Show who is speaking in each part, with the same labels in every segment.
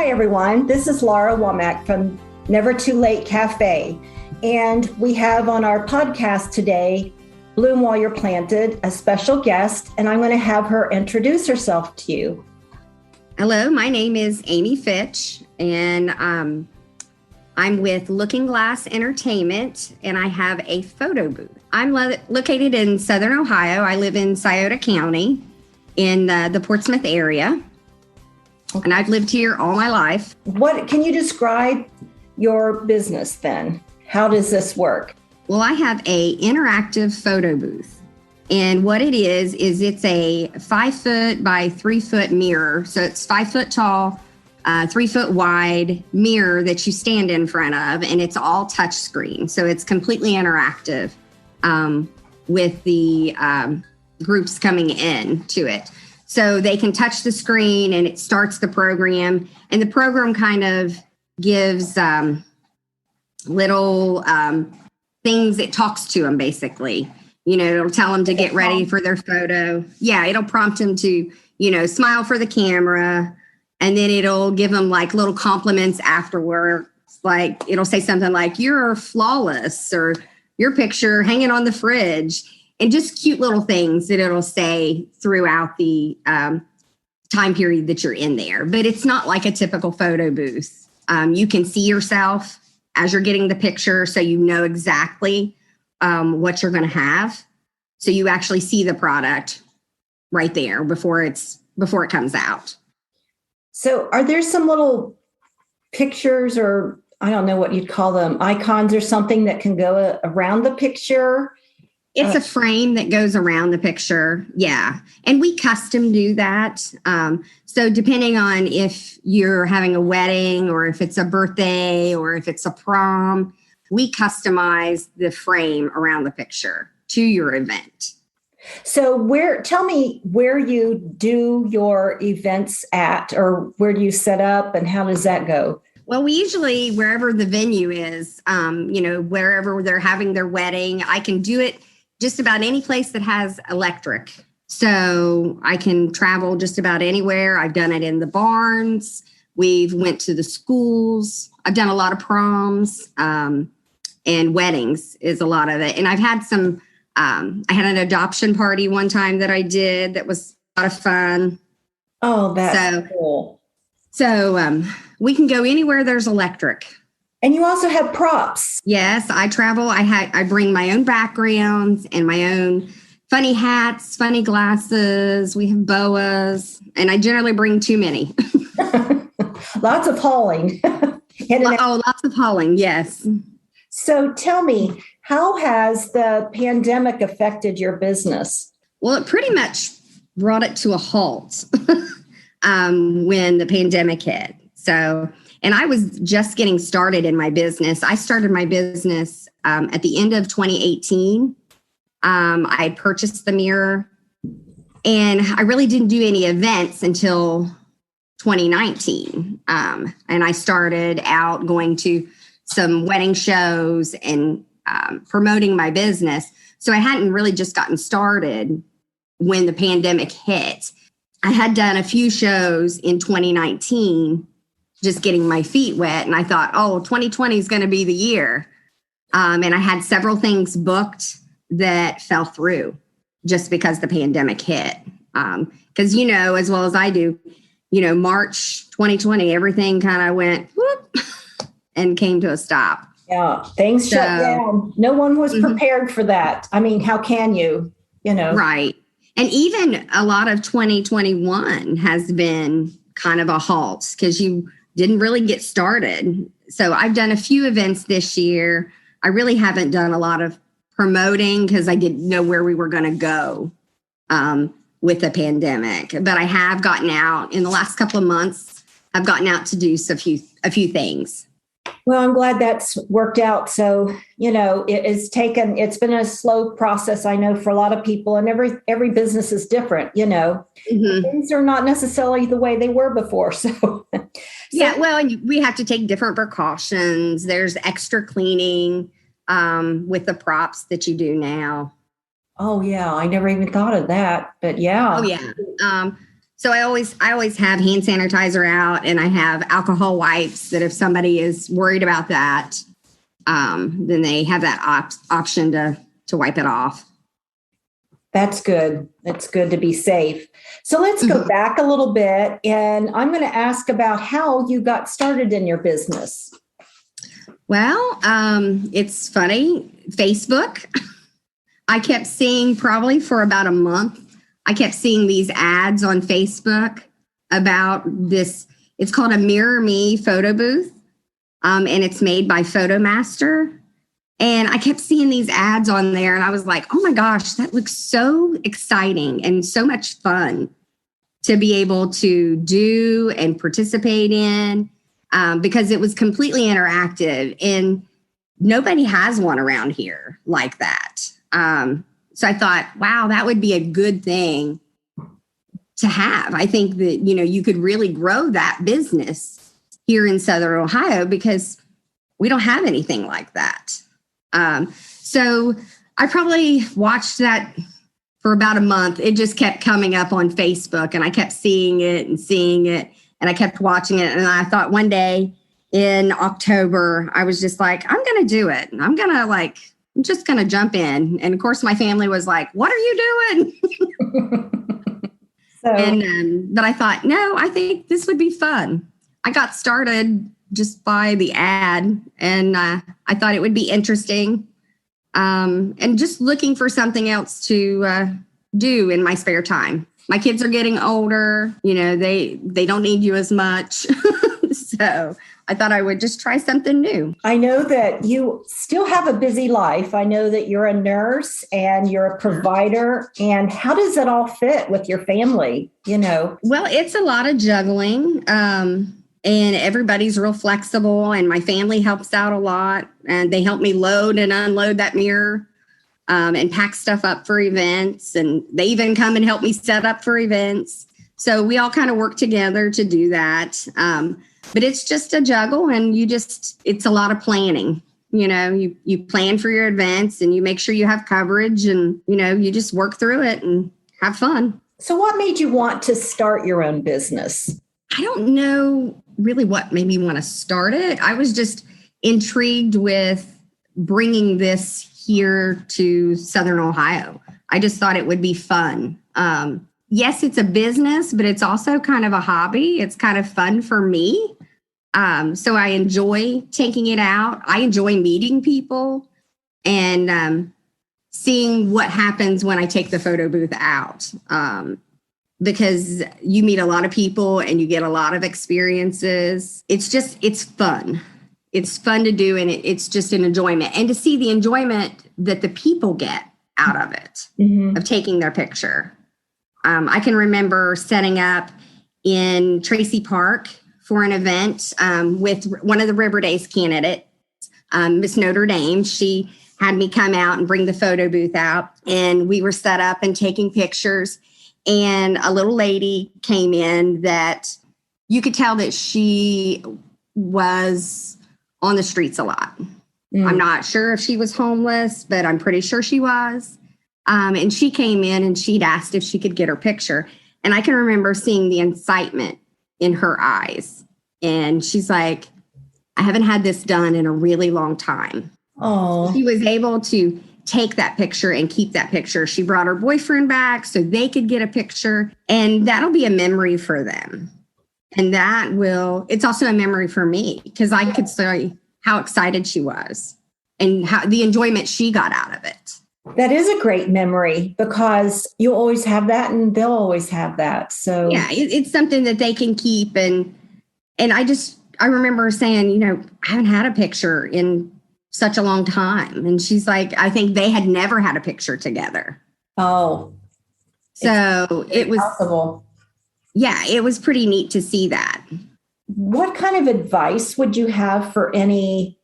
Speaker 1: Hi, everyone. This is Laura Womack from Never Too Late Cafe. And we have on our podcast today, Bloom While You're Planted, a special guest, and I'm going to have her introduce herself to you.
Speaker 2: Hello, my name is Amy Fitch, and I'm with Looking Glass Entertainment, and I have a photo booth. I'm located in Southern Ohio. I live in Scioto County in the Portsmouth area, and I've lived here all my life.
Speaker 1: What can you describe your business then? How does this work?
Speaker 2: Well, I have a interactive photo booth, and what it is it's a 5 foot by 3 foot mirror. So it's 5 foot tall, 3 foot wide mirror that you stand in front of, and it's all touch screen. So it's completely interactive with the groups coming in to it. So they can touch the screen and it starts the program, and the program kind of gives little things. It talks to them basically. You know, it'll tell them to get ready for their photo. Yeah, it'll prompt them to, smile for the camera. And then it'll give them like little compliments afterwards. Like it'll say something like, "You're flawless," or "Your picture hanging on the fridge," and just cute little things that it'll say throughout the time period that you're in there. But it's not like a typical photo booth. You can see yourself as you're getting the picture, so you know exactly what you're going to have. So you actually see the product right there before it comes out.
Speaker 1: So are there some little pictures, or I don't know what you'd call them, icons or something that can go around the picture?
Speaker 2: It's a frame that goes around the picture. Yeah. And we custom do that. So depending on if you're having a wedding or if it's a birthday or if it's a prom, we customize the frame around the picture to your event.
Speaker 1: So tell me where you do your events at, or where do you set up, and how does that go?
Speaker 2: Well, we usually, wherever the venue is, wherever they're having their wedding, I can do it just about any place that has electric. So I can travel just about anywhere. I've done it in the barns. We've went to the schools. I've done a lot of proms, and weddings is a lot of it. And I've had some, I had an adoption party one time that I did that was a lot of fun.
Speaker 1: Oh, that's cool.
Speaker 2: So we can go anywhere there's electric.
Speaker 1: And you also have props.
Speaker 2: Yes, I travel. I bring my own backgrounds and my own funny hats, funny glasses. We have boas, and I generally bring too many.
Speaker 1: Lots of hauling.
Speaker 2: Lots of hauling, yes.
Speaker 1: So tell me, how has the pandemic affected your business?
Speaker 2: Well, it pretty much brought it to a halt when the pandemic hit. And I was just getting started in my business. I started my business at the end of 2018. I had purchased the mirror, and I really didn't do any events until 2019. And I started out going to some wedding shows and promoting my business. So I hadn't really just gotten started when the pandemic hit. I had done a few shows in 2019, just getting my feet wet. And I thought, 2020 is going to be the year. And I had several things booked that fell through just because the pandemic hit. Because, as well as I do, March 2020, everything kind of went whoop and came to a stop.
Speaker 1: Yeah, things shut down. No one was prepared for that. I mean, how can you,
Speaker 2: Right. And even a lot of 2021 has been kind of a halt because you didn't really get started. So I've done a few events this year. I really haven't done a lot of promoting because I didn't know where we were going to go with the pandemic. But I have gotten out in the last couple of months. I've gotten out to do a few things.
Speaker 1: Well, I'm glad that's worked out. So, it's been a slow process, I know, for a lot of people, and every business is different, Things are not necessarily the way they were before.
Speaker 2: Yeah, well, and we have to take different precautions. There's extra cleaning with the props that you do now.
Speaker 1: Oh, yeah. I never even thought of that, but yeah.
Speaker 2: Oh, yeah. So I always have hand sanitizer out, and I have alcohol wipes that if somebody is worried about that, then they have that option to wipe it off.
Speaker 1: That's good. That's good to be safe. So let's go back a little bit, and I'm going to ask about how you got started in your business.
Speaker 2: Well, it's funny. Facebook. I kept seeing probably for about a month. I kept seeing these ads on Facebook about this. It's called a Mirror Me photo booth, and it's made by PhotoMaster. And I kept seeing these ads on there, and I was like, oh my gosh, that looks so exciting and so much fun to be able to do and participate in, because it was completely interactive, and nobody has one around here like that. So I thought, wow, that would be a good thing to have. I think that, you could really grow that business here in Southern Ohio because we don't have anything like that. So I probably watched that for about a month. It just kept coming up on Facebook, and I kept seeing it, and I kept watching it. And I thought one day in October, I was just like, I'm going to do it. I'm just going to jump in. And of course, my family was like, what are you doing? But I thought, no, I think this would be fun. I got started just by the ad, and I thought it would be interesting, and just looking for something else to do in my spare time. My kids are getting older, they don't need you as much. So I thought I would just try something new.
Speaker 1: I know that you still have a busy life. I know that you're a nurse and you're a provider. And how does it all fit with your family? Well,
Speaker 2: it's a lot of juggling. And everybody's real flexible, and my family helps out a lot, and they help me load and unload that mirror, and pack stuff up for events. And they even come and help me set up for events. So we all kind of work together to do that. But it's just a juggle, and it's a lot of planning. You plan for your events, and you make sure you have coverage, and, you just work through it and have fun.
Speaker 1: So what made you want to start your own business?
Speaker 2: I don't know really what made me want to start it. I was just intrigued with bringing this here to Southern Ohio. I just thought it would be fun. Yes, it's a business, but it's also kind of a hobby. It's kind of fun for me. So I enjoy taking it out. I enjoy meeting people and seeing what happens when I take the photo booth out. Because you meet a lot of people and you get a lot of experiences. It's fun. It's fun to do, and it's just an enjoyment. And to see the enjoyment that the people get out of it, of taking their picture. I can remember setting up in Tracy Park for an event with one of the River Days candidates, Miss Notre Dame. She had me come out and bring the photo booth out, and we were set up and taking pictures. And a little lady came in that you could tell that she was on the streets a lot. I'm not sure if she was homeless, but I'm pretty sure she was. And she came in and she'd asked if she could get her picture. And I can remember seeing the excitement in her eyes. And she's like, I haven't had this done in a really long time.
Speaker 1: Oh,
Speaker 2: she was able to take that picture and keep that picture. She brought her boyfriend back so they could get a picture, and that'll be a memory for them. And it's also a memory for me because I could say how excited she was and how the enjoyment she got out of it.
Speaker 1: That is a great memory because you always have that and they'll always have that. So
Speaker 2: yeah, it's something that they can keep. And I remember saying, I haven't had a picture in such a long time. And she's like, I think they had never had a picture together.
Speaker 1: Oh,
Speaker 2: so it was
Speaker 1: possible.
Speaker 2: Yeah, it was pretty neat to see that.
Speaker 1: What kind of advice would you have for any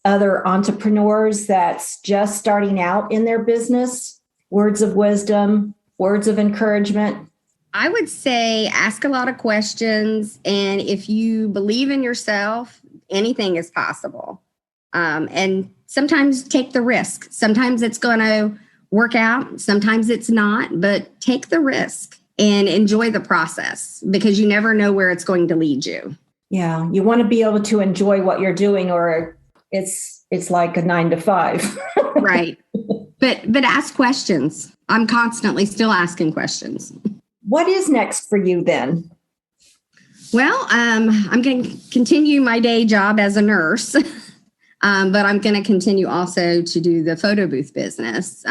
Speaker 1: other entrepreneurs that's just starting out in their business? Words of wisdom, words of encouragement?
Speaker 2: I would say ask a lot of questions. And if you believe in yourself, anything is possible. And sometimes take the risk. Sometimes it's going to work out. Sometimes it's not, but take the risk and enjoy the process because you never know where it's going to lead you.
Speaker 1: Yeah, you want to be able to enjoy what you're doing, or it's like a 9 to 5.
Speaker 2: Right. But ask questions. I'm constantly still asking questions.
Speaker 1: What is next for you then?
Speaker 2: Well, I'm going to continue my day job as a nurse, but I'm going to continue also to do the photo booth business.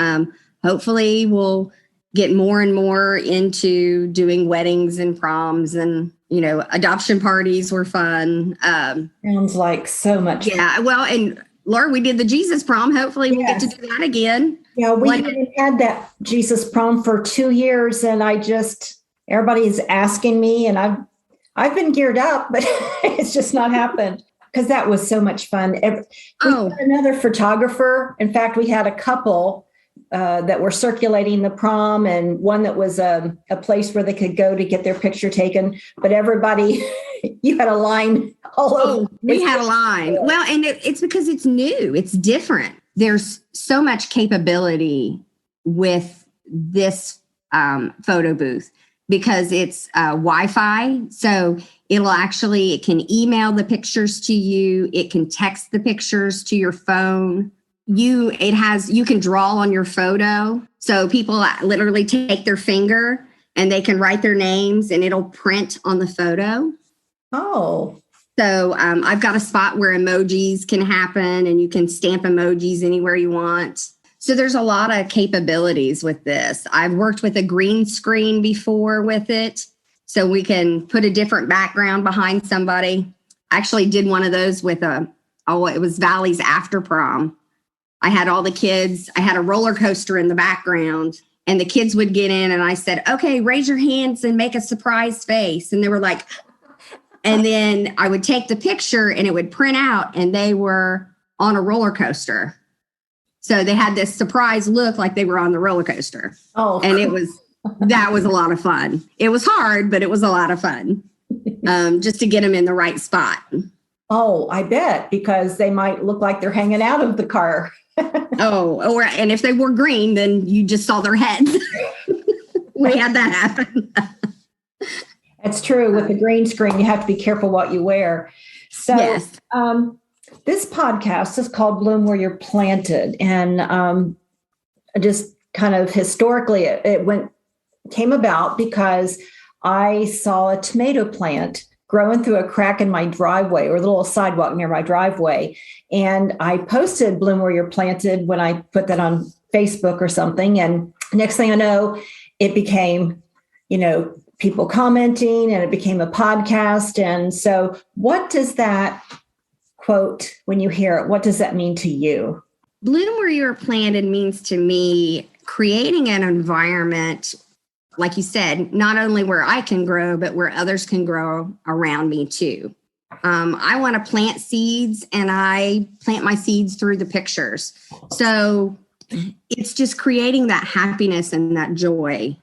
Speaker 2: Hopefully we'll get more and more into doing weddings and proms, and, adoption parties were fun.
Speaker 1: Sounds like so much fun.
Speaker 2: Yeah. Well, and Laura, we did the Jesus prom. Hopefully we'll get to do that again.
Speaker 1: Yeah, we haven't had that Jesus prom for 2 years, and everybody's asking me, and I've been geared up, but it's just not happened because that was so much fun. We had another photographer. In fact, we had a couple that were circulating the prom, and one that was a place where they could go to get their picture taken. But everybody, you had a line all over.
Speaker 2: We had a line. Well, and it's because it's new. It's different. There's so much capability with this photo booth because it's Wi-Fi. So it can email the pictures to you. It can text the pictures to your phone. You can draw on your photo. So people literally take their finger and they can write their names and it'll print on the photo.
Speaker 1: Oh.
Speaker 2: So I've got a spot where emojis can happen and you can stamp emojis anywhere you want. So there's a lot of capabilities with this. I've worked with a green screen before with it. So we can put a different background behind somebody. I actually did one of those with it was Valley's after prom. I had all the kids. I had a roller coaster in the background and the kids would get in and I said, okay, raise your hands and make a surprise face. And they were like, and then I would take the picture and it would print out and they were on a roller coaster. So they had this surprise look like they were on the roller coaster. Oh, and that was a lot of fun. It was hard, but it was a lot of fun just to get them in the right spot.
Speaker 1: Oh, I bet, because they might look like they're hanging out of the car.
Speaker 2: And if they were green, then you just saw their heads. We had that happen.
Speaker 1: That's true. With the green screen, you have to be careful what you wear. So yes. This podcast is called Bloom Where You're Planted. And just kind of historically, it came about because I saw a tomato plant growing through a crack in my driveway, or the little sidewalk near my driveway. And I posted Bloom Where You're Planted when I put that on Facebook or something. And next thing I know, it became, people commenting, and it became a podcast. And so what does that quote, when you hear it, what does that mean to you?
Speaker 2: Bloom Where You're Planted means to me creating an environment, like you said, not only where I can grow, but where others can grow around me too. I want to plant seeds, and I plant my seeds through the pictures. So it's just creating that happiness and that joy,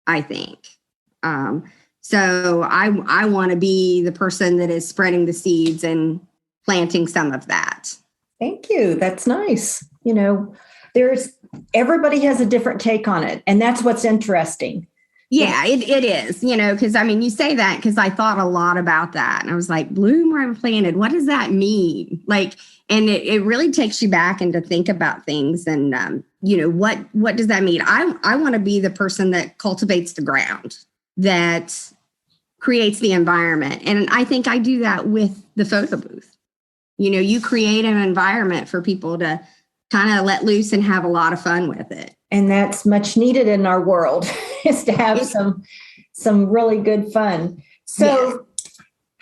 Speaker 2: I think. So I want to be the person that is spreading the seeds and planting some of that.
Speaker 1: Thank you. That's nice. Everybody has a different take on it. And that's what's interesting.
Speaker 2: Yeah, it is, because you say that because I thought a lot about that. And I was like, Bloom Where I'm Planted, what does that mean? And it really takes you back and to think about things. And, what does that mean? I want to be the person that cultivates the ground, that creates the environment. And I think I do that with the photo booth. You create an environment for people to kind of let loose and have a lot of fun with it.
Speaker 1: And that's much needed in our world, is to have some really good fun. So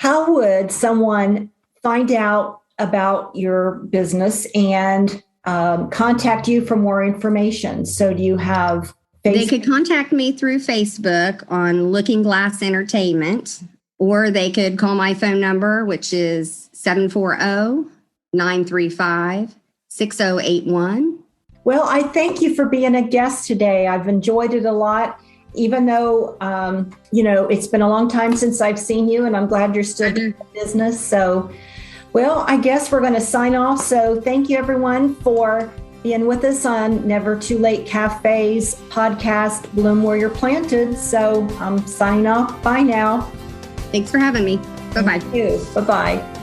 Speaker 1: How would someone find out about your business and contact you for more information? So do you have Facebook?
Speaker 2: They could contact me through Facebook on Looking Glass Entertainment, or they could call my phone number, which is 740-935-6081.
Speaker 1: Well, I thank you for being a guest today. I've enjoyed it a lot, even though, it's been a long time since I've seen you, and I'm glad you're still doing business. So, well, I guess we're going to sign off. So thank you, everyone, for being with us on Never Too Late Cafe's podcast, Bloom Where You're Planted. So I'm signing off. Bye now.
Speaker 2: Thanks for having me. Bye-bye.
Speaker 1: Thank you. Bye-bye.